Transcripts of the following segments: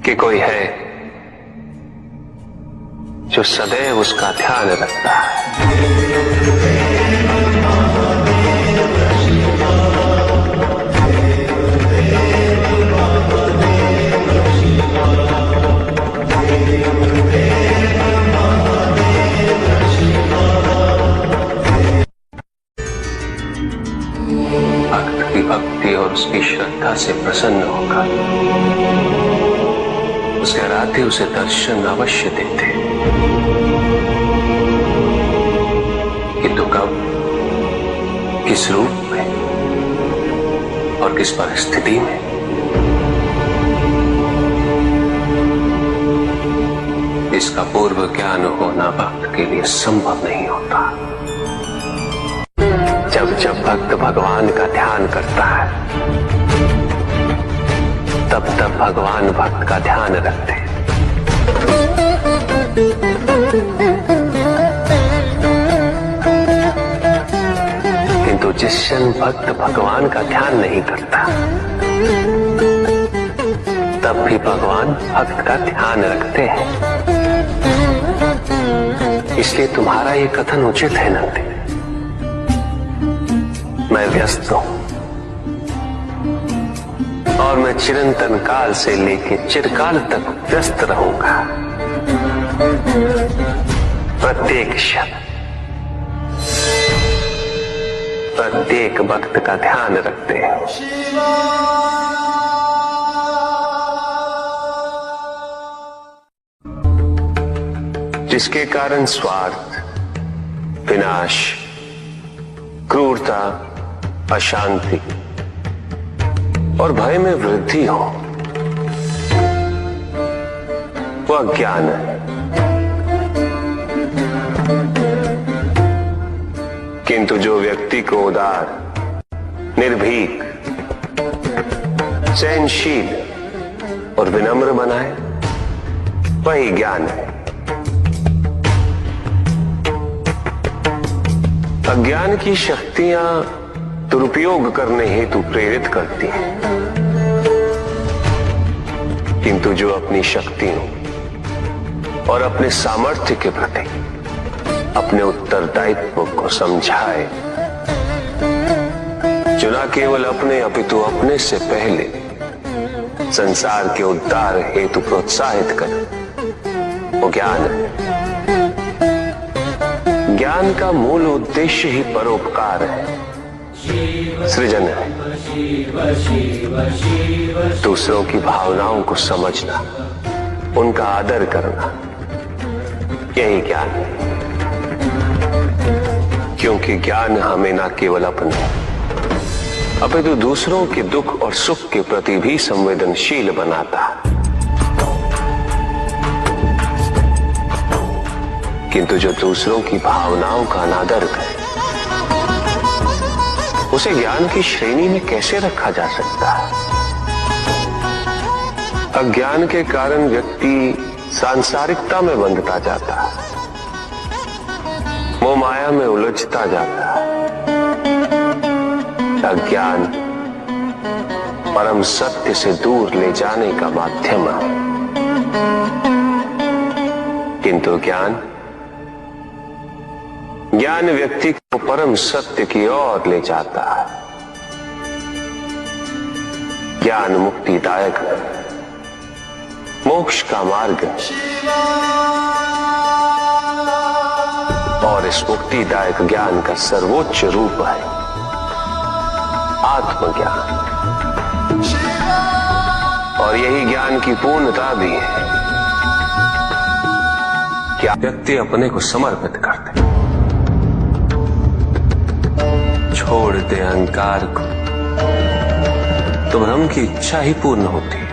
कि कोई है जो सदैव उसका ध्यान रखता है। भक्त की भक्ति और उसकी श्रद्धा से प्रसन्न होकर उसके आराध्य उसे दर्शन अवश्य देते, किंतु कब, किस रूप में और किस परिस्थिति में, इसका पूर्व ज्ञान होना भक्त के लिए संभव नहीं होता। जब जब भक्त भगवान का ध्यान करता है, तब तब भगवान भक्त का ध्यान रखते हैं। किंतु जिस क्षण भक्त भगवान का ध्यान नहीं करता, तब भी भगवान भक्त का ध्यान रखते हैं। इसलिए तुम्हारा ये कथन उचित है नंदी। मैं व्यस्त हूं और मैं चिरंतन काल से लेके चिरकाल तक व्यस्त रहूंगा। प्रत्येक क्षण प्रत्येक भक्त का ध्यान रखते हैं। जिसके कारण स्वार्थ, विनाश, क्रूरता, अशांति और भय में वृद्धि हो, वह ज्ञान है। किंतु जो व्यक्ति को उदार, निर्भीक, सहनशील और विनम्र बनाए, वही ज्ञान है। अज्ञान की शक्तियां दुरुपयोग करने हेतु प्रेरित करती हैं, किंतु जो अपनी शक्तियों और अपने सामर्थ्य के प्रति अपने उत्तरदायित्व को समझाए, जो न केवल अपने अपितु अपने से पहले संसार के उद्धार हेतु प्रोत्साहित करे, वो ज्ञान है। ज्ञान का मूल उद्देश्य ही परोपकार है, सृजन है। दूसरों की भावनाओं को समझना, उनका आदर करना, यही ज्ञान है। क्योंकि ज्ञान हमें न केवल अपने अपितु दूसरों के दुख और सुख के प्रति भी संवेदनशील बनाता है। किंतु जो दूसरों की भावनाओं का अनादर करे, उसे ज्ञान की श्रेणी में कैसे रखा जा सकता है? अज्ञान के कारण व्यक्ति सांसारिकता में बंधता जाता है, मोह माया में उलझता जाता है। अज्ञान परम सत्य से दूर ले जाने का माध्यम है, किंतु ज्ञान व्यक्ति को परम सत्य की ओर ले जाता है। ज्ञान मुक्तिदायक है, मोक्ष का मार्ग है, और इस मुक्तिदायक ज्ञान का सर्वोच्च रूप है आत्मज्ञान। और यही ज्ञान की पूर्णता भी है कि व्यक्ति अपने को समर्पित कर दे, छोड़ दे अहंकार को, तो ब्रह्म की इच्छा ही पूर्ण होती है,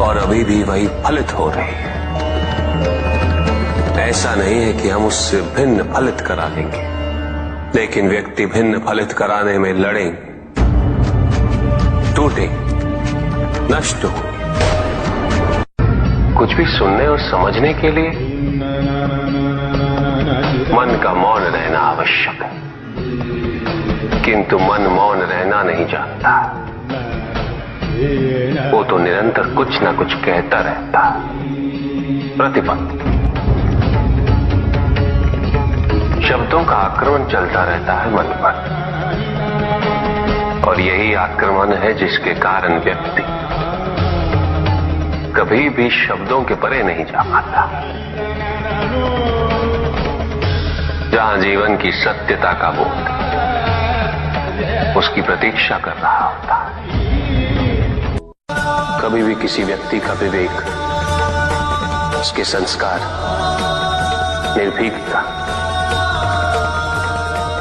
और अभी भी वही फलित हो रही है। ऐसा नहीं है कि हम उससे भिन्न फलित करा लेंगे, लेकिन व्यक्ति भिन्न फलित कराने में लड़ेंगे, टूटेंगे, नष्ट हो। कुछ भी सुनने और समझने के लिए मन का मौन रहना आवश्यक है, किंतु मन मौन रहना नहीं जानता। वो तो निरंतर कुछ ना कुछ कहता रहता, प्रतिपल शब्दों का आक्रमण चलता रहता है मन पर, और यही आक्रमण है जिसके कारण व्यक्ति कभी भी शब्दों के परे नहीं जा पाता। जहां जीवन की सत्यता का बोध उसकी प्रतीक्षा कर रहा होता, कभी भी किसी व्यक्ति का विवेक, उसके संस्कार, निर्भीकता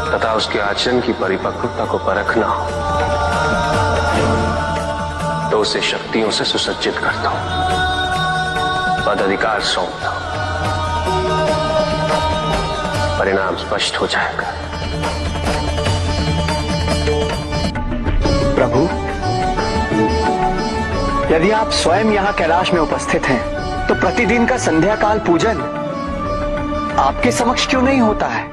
तथा उसके आचरण की परिपक्वता को परखना हो तो उसे शक्तियों से सुसज्जित करता हूं, पदाधिकार सौंपता हूं, परिणाम स्पष्ट हो जाएगा। प्रभु, यदि आप स्वयं यहाँ कैलाश में उपस्थित हैं, तो प्रतिदिन का संध्या काल पूजन आपके समक्ष क्यों नहीं होता है?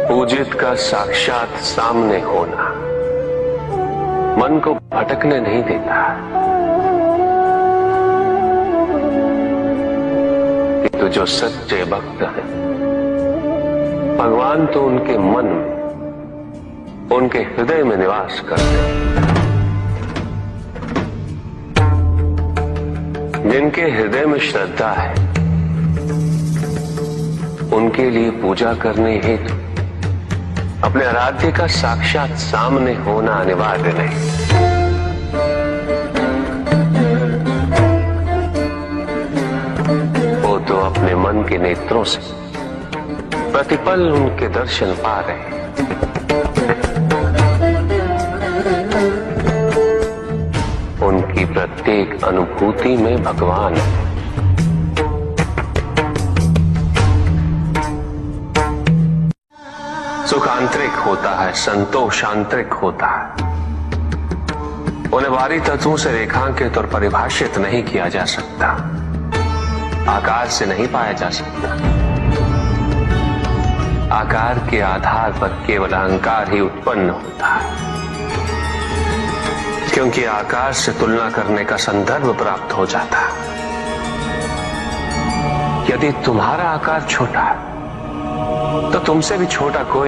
पूजित का साक्षात सामने होना मन को भटकने नहीं देता, किंतु जो सच्चे भक्त हैं, भगवान तो उनके मन में, उनके हृदय में निवास करते हैं। जिनके हृदय में श्रद्धा है, उनके लिए पूजा करने हेतु अपने आराध्य का साक्षात सामने होना अनिवार्य नहीं। वो तो अपने मन के नेत्रों से प्रतिपल उनके दर्शन पा रहे हैं। उनकी प्रत्येक अनुभूति में भगवान है। सुख आंतरिक होता है, संतोष आंतरिक होता है। उन्हें बाहरी तत्वों से रेखांकित और परिभाषित नहीं किया जा सकता, आकार से नहीं पाया जा सकता। आकार के आधार पर केवल अहंकार ही उत्पन्न होता है, क्योंकि आकार से तुलना करने का संदर्भ प्राप्त हो जाता है। यदि तुम्हारा आकार छोटा है तो तुमसे भी छोटा कोई